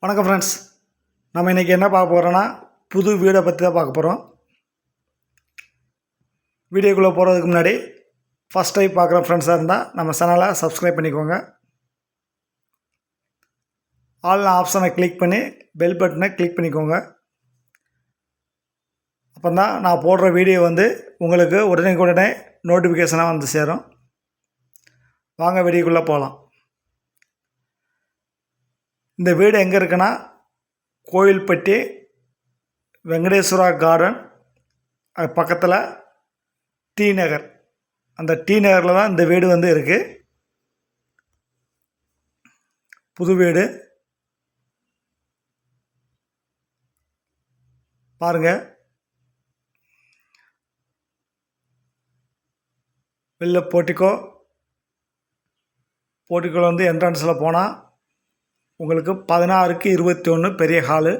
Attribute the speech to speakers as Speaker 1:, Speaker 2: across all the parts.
Speaker 1: வணக்கம் ஃப்ரெண்ட்ஸ். நம்ம இன்றைக்கி என்ன பார்க்க போகிறோன்னா புது வீடை பற்றி தான் பார்க்க போகிறோம். வீடியோக்குள்ளே போகிறதுக்கு முன்னாடி ஃபஸ்ட் டைம் பார்க்குற ஃப்ரெண்ட்ஸாக இருந்தால் நம்ம சேனலை சப்ஸ்கிரைப் பண்ணிக்கோங்க. ஆல் ஆப்ஷனை கிளிக் பண்ணி பெல் பட்டனை கிளிக் பண்ணிக்கோங்க. அப்போ தான் நான் போடுற வீடியோ உங்களுக்கு உடனே நோட்டிஃபிகேஷனாக வந்து சேரும். வாங்க வீடியோக்குள்ளே போகலாம். இந்த வீடு எங்கே இருக்குன்னா கோயில்பட்டி வெங்கடேஸ்வரா கார்டன் அது பக்கத்தில் டி நகர், அந்த டி நகரில் தான் இந்த வீடு இருக்குது. புது வீடு பாருங்கள். வெளில போர்ட்டிக்கோவில் என்ட்ரன்ஸில் போனால் உங்களுக்கு 16க்கு 21 பெரிய ஹாலு,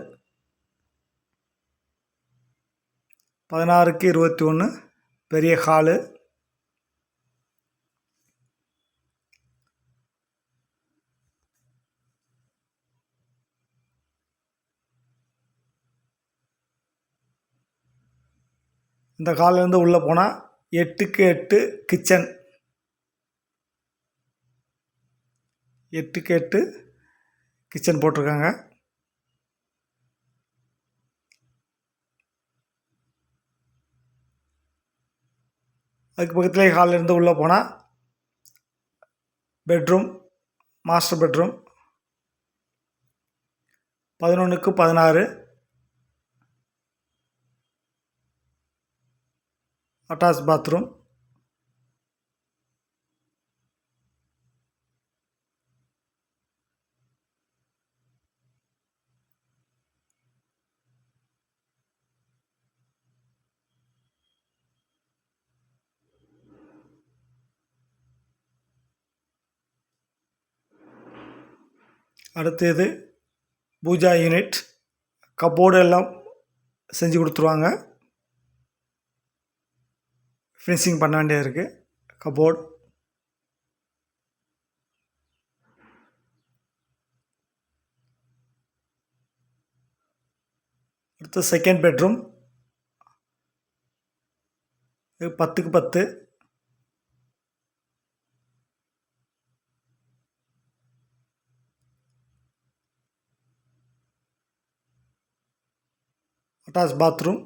Speaker 1: 16க்கு 21 பெரிய ஹாலு. இந்த ஹால்லேருந்து உள்ளே போனால் 8க்கு 8 கிச்சன், 8க்கு 8 கிச்சன் போட்டிருக்காங்க. அதுக்கு பக்கத்துலேயே ஹால்லேருந்து உள்ளே போனால் பெட்ரூம், மாஸ்டர் பெட்ரூம் 11க்கு 16 அட்டாச் பாத்ரூம். அடுத்தது பூஜா யூனிட், கப்போர்டு எல்லாம் செஞ்சு கொடுத்துருவாங்க. ஃபினிஷிங் பண்ண வேண்டியது இருக்குது கப்போர்டு. அடுத்து செகண்ட் பெட்ரூம், 10க்கு 10 அட்டாச் பாத்ரூம்.